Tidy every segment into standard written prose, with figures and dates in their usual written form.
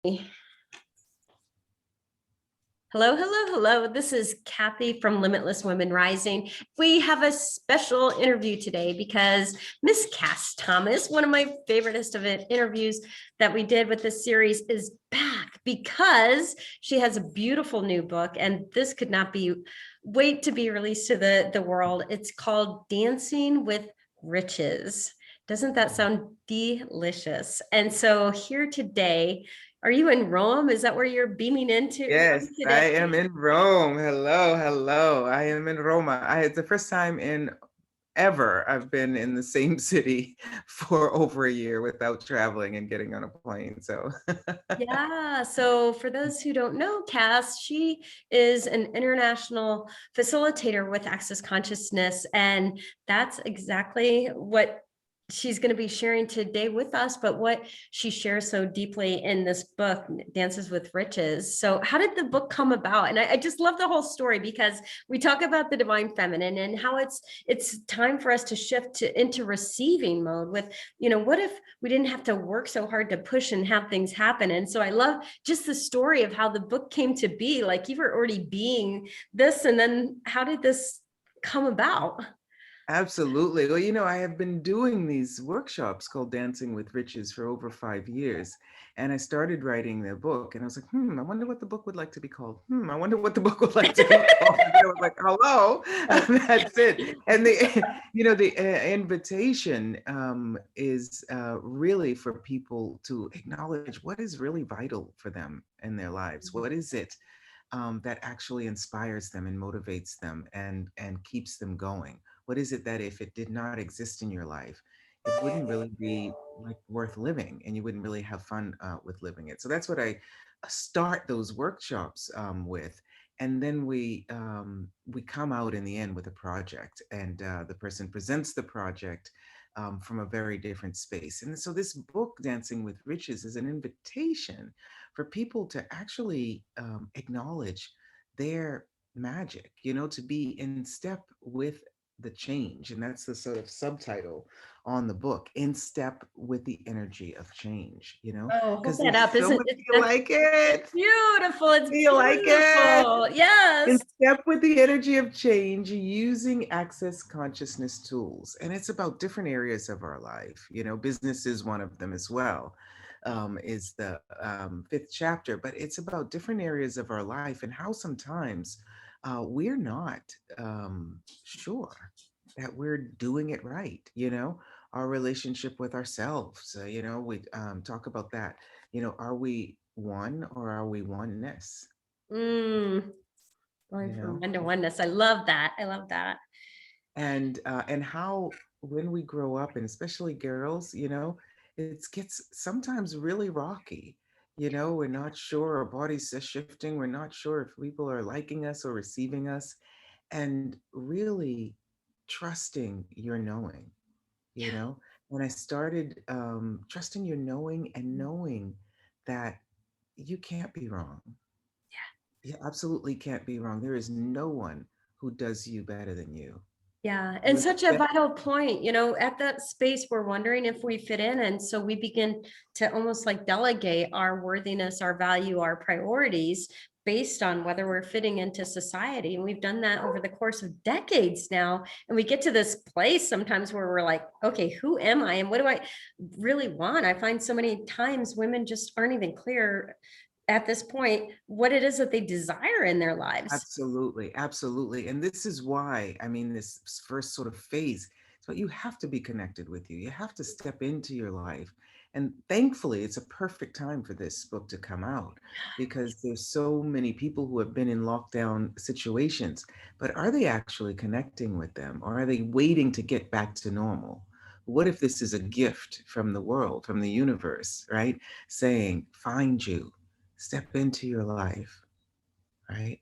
Hello, hello, hello. This is Kathy from Limitless Women Rising. We have a special interview today because Miss Kass Thomas, one of my favoriteest of interviews that we did with this series, is back because she has a beautiful new book, and this could not wait to be released to the world. It's called Dancing with Riches. Doesn't that sound delicious? And so here today, are you in Rome? Is that where you're beaming into Yes, I today? am in Rome. Hello, hello. I am in Roma. It's the first time in ever I've been in the same city for over a year without traveling and getting on a plane. So Yeah. So for those who don't know, Kass, she is an international facilitator with Access Consciousness. And that's exactly what she's going to be sharing today with us, but what she shares so deeply in this book, Dances with Riches. So how did the book come about? And I just love the whole story because we talk about the divine feminine and how it's time for us to shift into receiving mode with, what if we didn't have to work so hard to push and have things happen? And so I love just the story of how the book came to be. Like, you were already being this, and then how did this come about? absolutely. Well, I have been doing these workshops called Dancing with Riches for over 5 years. And I started writing the book and I was like, I wonder what the book would like to be called. I wonder what the book would like to be called. And I was like, hello, that's it. And the invitation is really for people to acknowledge what is really vital for them in their lives. What is it that actually inspires them and motivates them and keeps them going? What is it that if it did not exist in your life, it wouldn't really be like worth living, and you wouldn't really have fun with living it? So that's what I start those workshops with, and then we come out in the end with a project, and the person presents the project from a very different space. And so this book, Dancing with Riches, is an invitation for people to actually acknowledge their magic, to be in step with the change. And that's the sort of subtitle on the book, In Step with the Energy of Change, Oh, hold because that there's up. so Isn't much. it? You like it? It's beautiful. It's Do you like it? beautiful. In Yes. step with the energy of change using access consciousness tools. And it's about different areas of our life. Business is one of them as well, is the fifth chapter, but it's about different areas of our life and how sometimes we're not sure that we're doing it right. Our relationship with ourselves, we talk about that. Are we one or are we oneness? Mm, You going from know one to oneness. I love that. I love that. and how when we grow up, and especially girls, it gets sometimes really rocky. We're not sure, our bodies are shifting, we're not sure if people are liking us or receiving us, and really trusting your knowing. you Yeah. know when I started trusting your knowing and knowing that you can't be wrong. You absolutely can't be wrong. There is no one who does you better than you. Yeah. And such a Respect. vital point, at that space, we're wondering if we fit in. And so we begin to almost like delegate our worthiness, our value, our priorities based on whether we're fitting into society. And we've done that over the course of decades now. And we get to this place sometimes where we're like, okay, who am I? And what do I really want? I find so many times women just aren't even clear at this point what it is that they desire in their lives. Absolutely, absolutely. And this is why, I mean, this first sort of phase, so you have to be connected with you. You have to step into your life. And thankfully, it's a perfect time for this book to come out because there's so many people who have been in lockdown situations, but are they actually connecting with them, or are they waiting to get back to normal? What if this is a gift from the world, from the universe, right? Saying, find you, step into your life, right?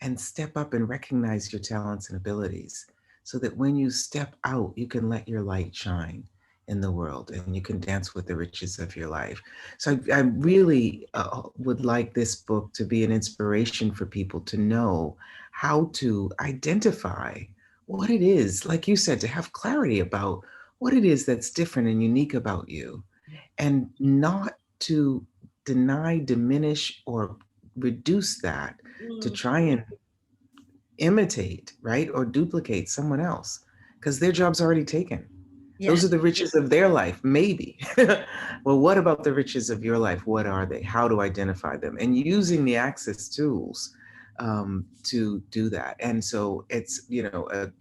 And step up and recognize your talents and abilities so that when you step out, you can let your light shine in the world and you can dance with the riches of your life. So I really would like this book to be an inspiration for people to know how to identify what it is, like you said, to have clarity about what it is that's different and unique about you, and not to deny, diminish, or reduce that to Mm, try and imitate, right, or duplicate someone else because their job's already taken. yeah. Those are the riches of their life, maybe. Well, what about the riches of your life? What are they? How to identify them? And using the access tools to do that. And so it's,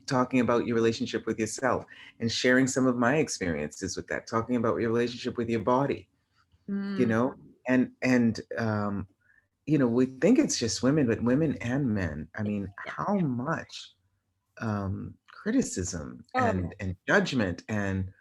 talking about your relationship with yourself and sharing some of my experiences with that, talking about your relationship with your body, you Mm, know, and we think it's just women, but women and men. I mean, yeah. how much criticism Oh, and judgment and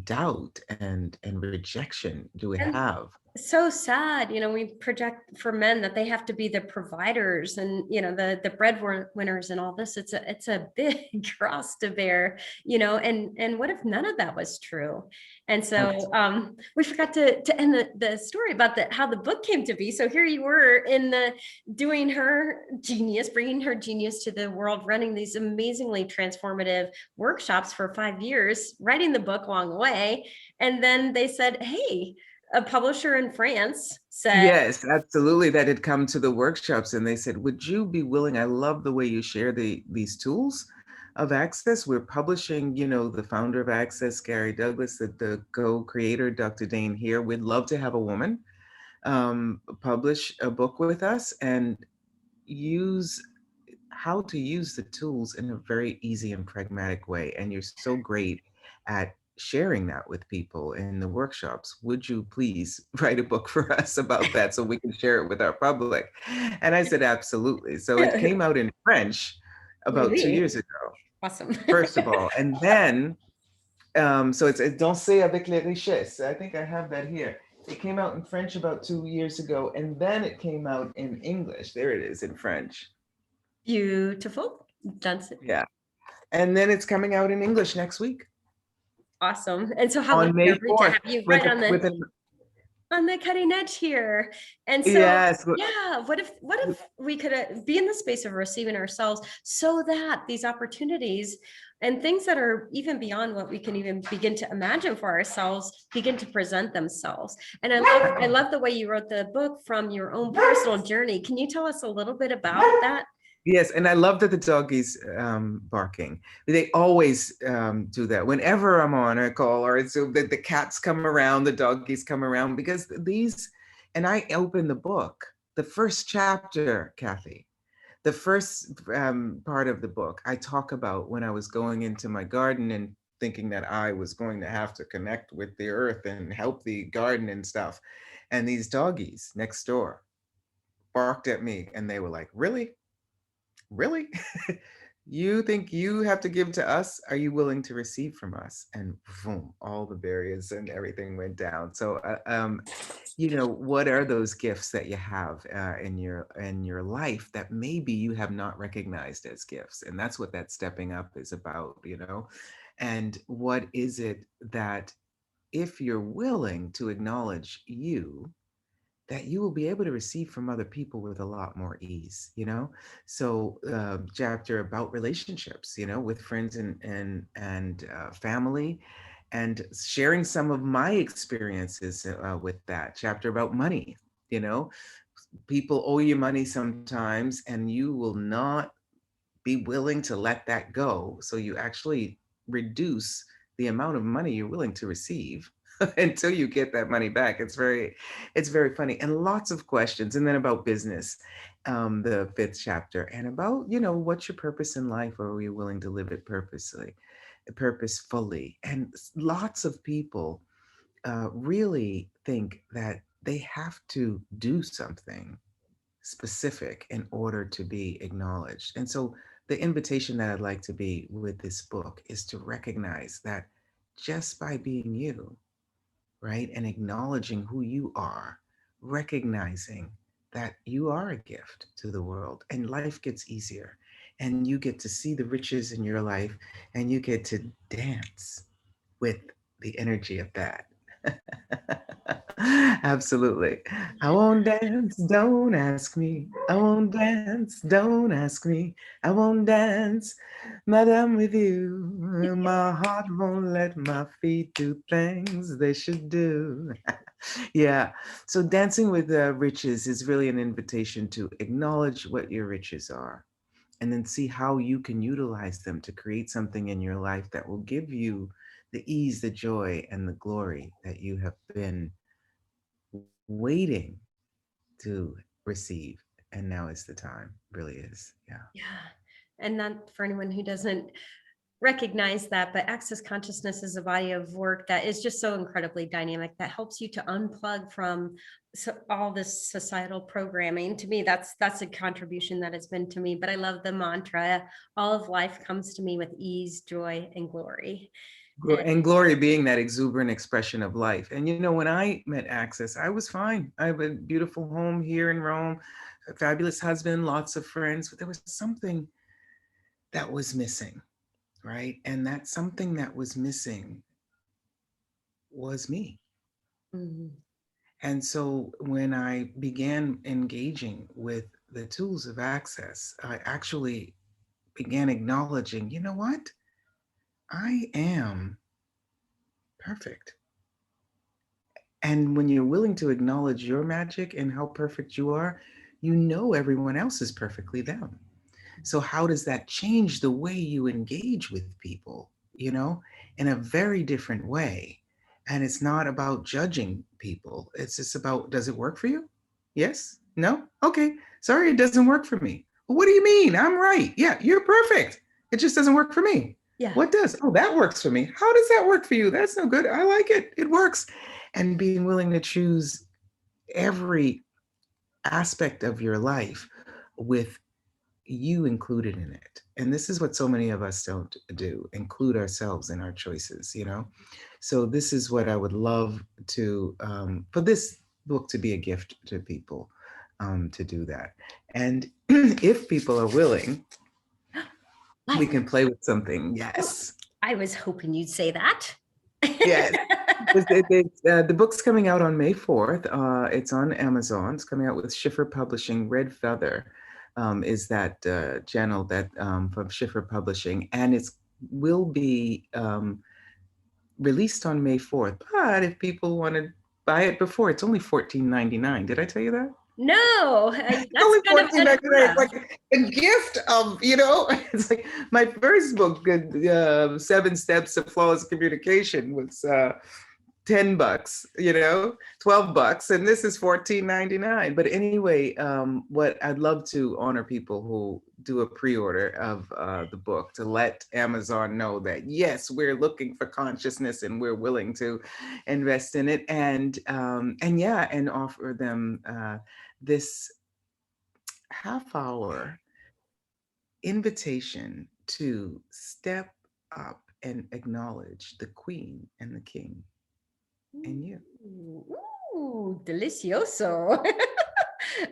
doubt and rejection do we and have? so sad, we project for men that they have to be the providers and the breadwinners and all this. It's a big cross to bear, and what if none of that was true? And so Absolutely. we forgot to end the story about how the book came to be. So here you were in the doing her genius, bringing her genius to the world, running these amazingly transformative workshops for 5 years, writing the book along the way, and then they said, hey, a publisher in France said, Yes, absolutely. That had come to the workshops and they said, would you be willing? I love the way you share these tools of access. We're publishing, the founder of Access, Gary Douglas, the co-creator, Dr. Dane here. We'd love to have a woman publish a book with us and use how to use the tools in a very easy and pragmatic way. And you're so great at sharing that with people in the workshops. Would you please write a book for us about that so we can share it with our public? And I said, absolutely. So it came out in French about 2 years really ago, awesome. first of all. And then, so it's Danser avec les richesses. I think I have that here. It came out in French about 2 years ago, and then it came out in English. There it is in French. Beautiful. That's Yeah. And then it's coming out in English next week awesome. And so how on lucky May are we to 4th have you with right on the with an on the cutting edge here. And so, yes. yeah, what if we could be in the space of receiving ourselves so that these opportunities and things that are even beyond what we can even begin to imagine for ourselves begin to present themselves. And I love the way you wrote the book from your own personal journey. Can you tell us a little bit about that? Yes, and I love that the doggies barking. They always do that. Whenever I'm on a call or it's the cats come around, the doggies come around because these, and I open the book, the first chapter, Kathy, the first part of the book, I talk about when I was going into my garden and thinking that I was going to have to connect with the earth and help the garden and stuff. And these doggies next door barked at me and they were like, really? Really? You think you have to give to us? Are you willing to receive from us? And boom, all the barriers and everything went down. So, what are those gifts that you have in your life that maybe you have not recognized as gifts? And that's what that stepping up is about. And what is it that if you're willing to acknowledge you, that you will be able to receive from other people with a lot more ease. So chapter about relationships, with friends and family, and sharing some of my experiences with that. Chapter about money. you know People owe you money sometimes and you will not be willing to let that go. So you actually reduce the amount of money you're willing to receive until you get that money back. It's very funny, and lots of questions. And then about business, the fifth chapter, and about, what's your purpose in life? Or are you willing to live it purposefully? And lots of people really think that they have to do something specific in order to be acknowledged. And so the invitation that I'd like to be with this book is to recognize that just by being you, right, and acknowledging who you are, recognizing that you are a gift to the world, and life gets easier, and you get to see the riches in your life, and you get to dance with the energy of that. Absolutely. I won't dance, don't ask me. I won't dance, don't ask me. I won't dance, madam, with you. My heart won't let my feet do things they should do. Yeah. So dancing with riches is really an invitation to acknowledge what your riches are and then see how you can utilize them to create something in your life that will give you the ease, the joy, and the glory that you have been waiting to receive. And now is the time, really is. Yeah. Yeah. And not for anyone who doesn't recognize that, but access consciousness is a body of work that is just so incredibly dynamic that helps you to unplug from all this societal programming. To me, that's a contribution that has been to me. But I love the mantra: all of life comes to me with ease, joy, and glory. And And glory being that exuberant expression of life. And you know, when I met Access, I was fine. I have a beautiful home here in Rome, a fabulous husband, lots of friends, but there was something that was missing, right? And that something that was missing was me. Mhm. And so when I began engaging with the tools of access, I actually began acknowledging, you know what? I am perfect. And when you're willing to acknowledge your magic and how perfect you are, you know everyone else is perfectly them. So how does that change the way you engage with people, you know, in a very different way? And it's not about judging people. It's just about, does it work for you? Yes? No? Okay. Sorry, it doesn't work for me. Well, what do you mean? I'm right. Yeah, you're perfect. It just doesn't work for me. Yeah. What does? Oh, that works for me. How does that work for you? That's no good. I like it. It works. And being willing to choose every aspect of your life with you included in it. And this is what so many of us don't do, include ourselves in our choices, you know? So this is what I would love to, for this book to be a gift to people, to do that. And if people are willing, we I, can play with something. Yes. I was hoping you'd say that. Yes. The book's coming out on May 4th. It's on Amazon. It's coming out with Schiffer Publishing. Red Feather is that channel that from Schiffer Publishing, and it's will be released on May 4th. But if people want to buy it before, it's only $14.99. Did I tell you that? No, It's that's only kind of $14.99. unheard It's of. like a gift of, you know, it's like my first book, 7 Steps to Flawless Communication, was $10, you know, $12, and this is $14.99. But anyway, what I'd love to honor people who do a pre-order of the book, to let Amazon know that yes, we're looking for consciousness and we're willing to invest in it, and yeah, and offer them this half-hour invitation to step up and acknowledge the queen and the king and you. Ooh, delicioso.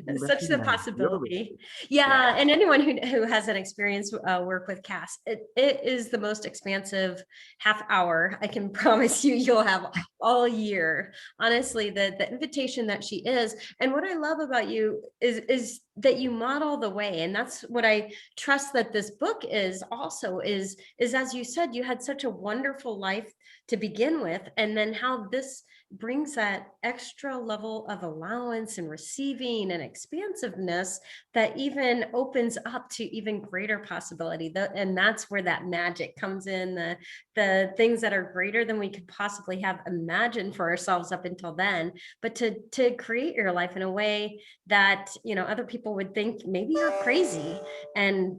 You Such the recognize your possibility. riches. Yeah. Yeah. And anyone who has an experience work with Cass, it is the most expansive half hour. I can promise you, you'll have all year. Honestly, the invitation that she is. And what I love about you is that you model the way. And that's what I trust that this book is also is as you said, you had such a wonderful life to begin with. And then how this brings that extra level of allowance and receiving and expansiveness that even opens up to even greater possibility. And that's where that magic comes in, the things that are greater than we could possibly have imagined for ourselves up until then, but to create your life in a way that, you know, other people would think maybe you're crazy. And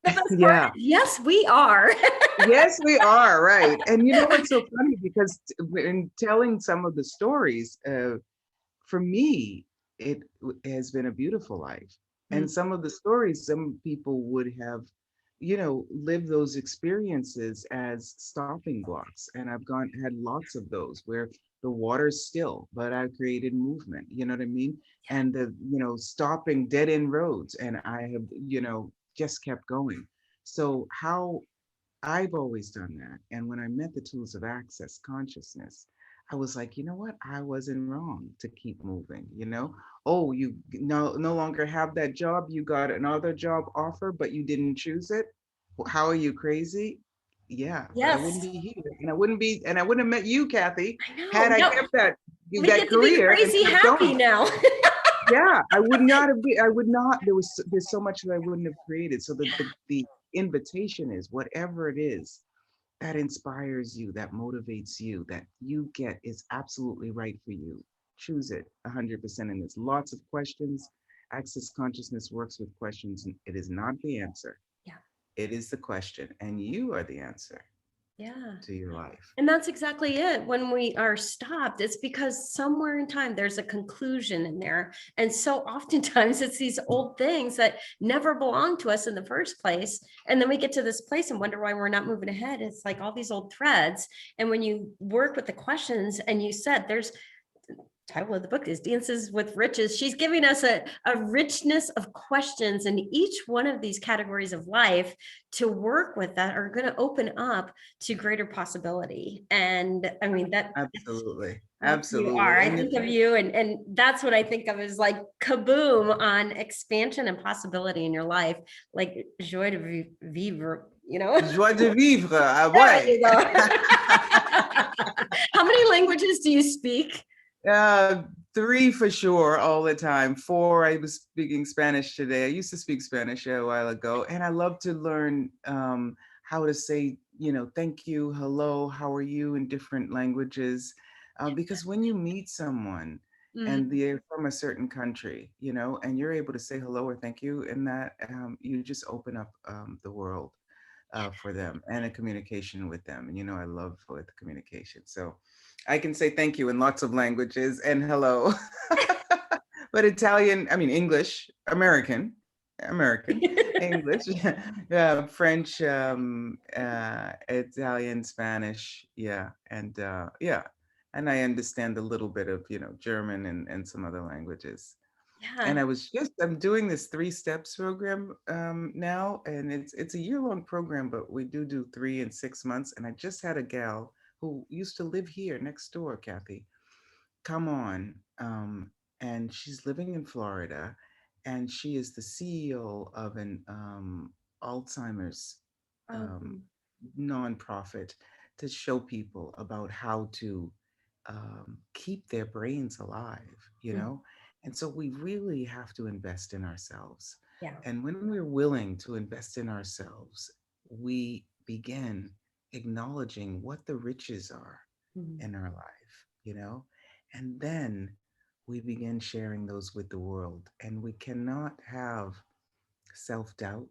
the best part Yeah. is, yes, we are. Yes, we are, right. And you know what's so funny? Because in telling some of the stories, for me, it has been a beautiful life. And some of the stories, some people would have, you know, lived those experiences as stopping blocks. And I've had lots of those where the water's still, but I've created movement, you know what I mean? And stopping dead end roads. And I have, just kept going. So how I've always done that. And when I met the tools of access consciousness, I was like, you know what? I wasn't wrong to keep moving, Oh, you no longer have that job. You got another job offer, but you didn't choose it. How are you, crazy? Yeah, but I wouldn't Yes, be here, and I wouldn't have met you, Kathy, I know. had I No, kept that we that get to be career and crazy kept happy going. now. Yeah, I would not have been, I would not, there's so much that I wouldn't have created. So the invitation is whatever it is that inspires you, that motivates you, that you get is absolutely right for you. Choose it 100%. And there's lots of questions. Access consciousness works with questions, and it is not the answer. Yeah, It is the question, and you are the answer yeah. to your life. And that's exactly it. When we are stopped, it's because somewhere in time there's a conclusion in there. And so oftentimes it's these old things that never belonged to us in the first place. And then we get to this place and wonder why we're not moving ahead. It's like all these old threads. And when you work with the questions, and you said there's title of the book is Dances with Riches. She's giving us a richness of questions in each one of these categories of life to work with that are going to open up to greater possibility. And I mean, that's Absolutely. what you Absolutely. are. I And if think of you, and that's what I think of as like kaboom on expansion and possibility in your life, like joie de vivre, joie de vivre, ah There ouais. you go. How many languages do you speak? Uh, three for sure, all the time. Four, I was speaking Spanish today. I used to speak Spanish a while ago, and I love to learn how to say, thank you, hello, how are you in different languages. Because when you meet someone and Mm, they're from a certain country, and you're able to say hello or thank you in that, you just open up the world for them and a communication with them. And I love with communication. So I can say thank you in lots of languages and hello. But Italian, I mean English, American, English, yeah, French, Italian, Spanish, yeah, and yeah, and I understand a little bit of German and some other languages. And yeah. I'm doing this 3 steps program now, and it's a year-long program, but we do 3 and 6 months. And I just had a gal who used to live here next door, Kathy, come on, and she's living in Florida, and she is the CEO of an Alzheimer's um, Um, nonprofit to show people about how to keep their brains alive, mm, And so we really have to invest in ourselves. yeah. And when we're willing to invest in ourselves, we begin acknowledging what the riches are Mhm. in our life. And then we begin sharing those with the world. And we cannot have self doubt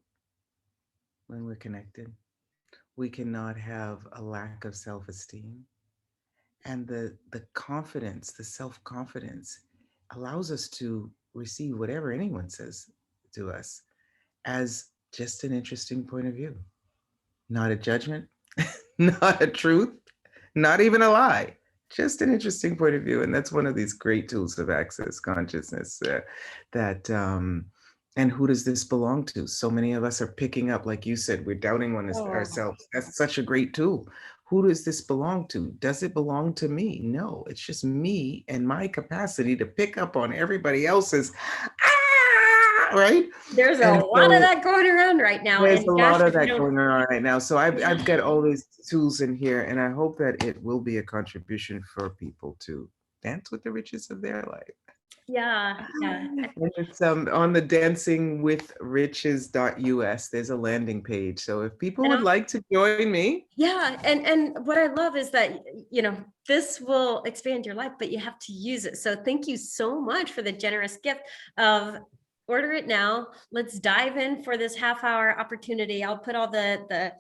when we're connected. We cannot have a lack of self esteem. And the confidence, the self confidence allows us to receive whatever anyone says to us as just an interesting point of view, not a judgment, not a truth, not even a lie, just an interesting point of view. And that's one of these great tools of access consciousness that, and who does this belong to? So many of us are picking up, like you said, we're doubting on Oh, ourselves. That's such a great tool. Who does this belong to? Does it belong to me? No, it's just me and my capacity to pick up on everybody else's, right? there's a And lot of so that going around right now. there's And a gosh, lot of if you that don't, going on right now. So I've yeah, got all these tools in here, and I hope that it will be a contribution for people to dance with the riches of their life. yeah, yeah. And it's on the dancingwithriches.us. There's a landing page. So if people And would like to join me, yeah, and what I love is that this will expand your life, but you have to use it. So thank you so much for the generous gift of order it now. Let's dive in for this half-hour opportunity. I'll put all the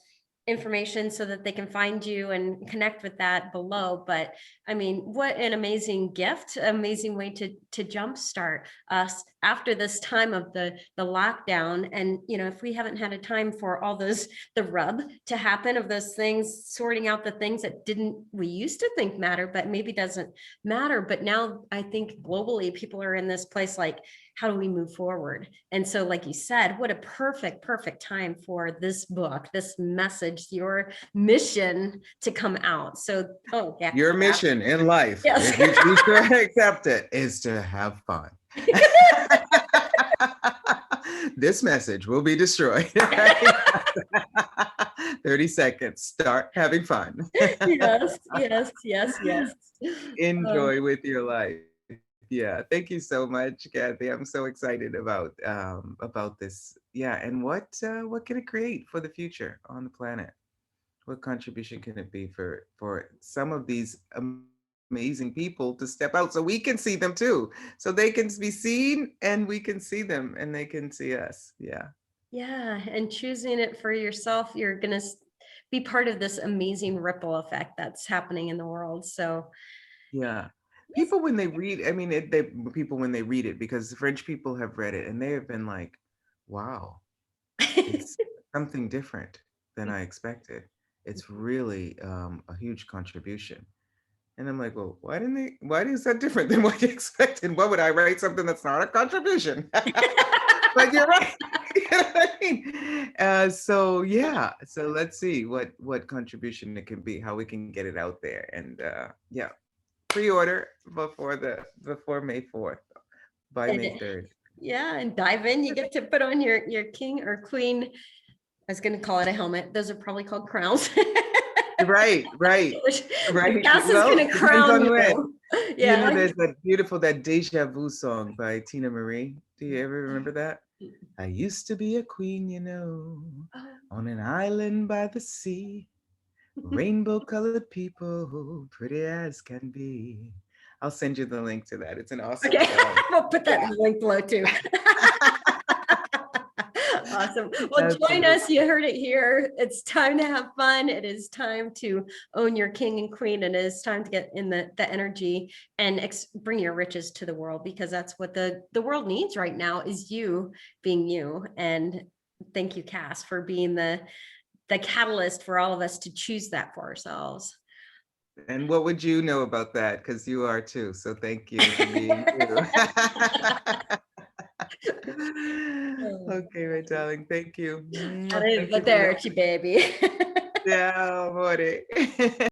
information so that they can find you and connect with that below. But I mean, what an amazing gift, amazing way to jumpstart us after this time of the lockdown. And if we haven't had a time for all those the rub to happen of those things, sorting out the things that we used to think matter, but maybe doesn't matter. But now I think globally people are in this place like, how do we move forward? And so, like you said, what a perfect time for this book, this message, your mission to come out. So, oh yeah. Your mission in life, Yes. if you choose to accept it, is to have fun. This message will be destroyed. 30 seconds. Start having fun. Yes. Enjoy with your life. Yeah, thank you so much, Kathy. I'm so excited about this. Yeah, and what can it create for the future on the planet? What contribution can it be for some of these amazing people to step out so we can see them too, so they can be seen and we can see them and they can see us. Yeah. Yeah, and choosing it for yourself, you're going to be part of this amazing ripple effect that's happening in the world. So, Yeah. yes. People when they read, I mean, people when they read it, because the French people have read it and they have been like, wow, it's something different than I expected. It's really a huge contribution. And I'm like, well, why is that different than what you expected? Why would I write something that's not a contribution? But you're right. You know what I mean? So yeah, so let's see what contribution it can be, how we can get it out there. And yeah, pre-order before May 4th, by May 3rd. Yeah, and dive in. You get to put on your king or queen. I was going to call it a helmet. Those are probably called crowns. Right. Right. Cass is Well, going to depends crown on when. you. You know, Yeah. there's that Deja Vu song by Tina Marie. Do you ever remember that? I used to be a queen, you know, on an island by the sea. Rainbow colored people, pretty as can be. I'll send you the link to that. It's an awesome Okay, song. we'll put that in Yeah. the link below too. Awesome. Well, join Absolutely. us. You heard it here. It's time to have fun. It is time to own your king and queen. And it is time to get in the energy and bring your riches to the world, because that's what the world needs right now, is you being you. And thank you, Cass, for being the catalyst for all of us to choose that for ourselves. And what would you know about that? Because you are too. So thank you for being you. Okay, my darling. Thank you. Thank you for Arrivederci, baby. Ciao, amore.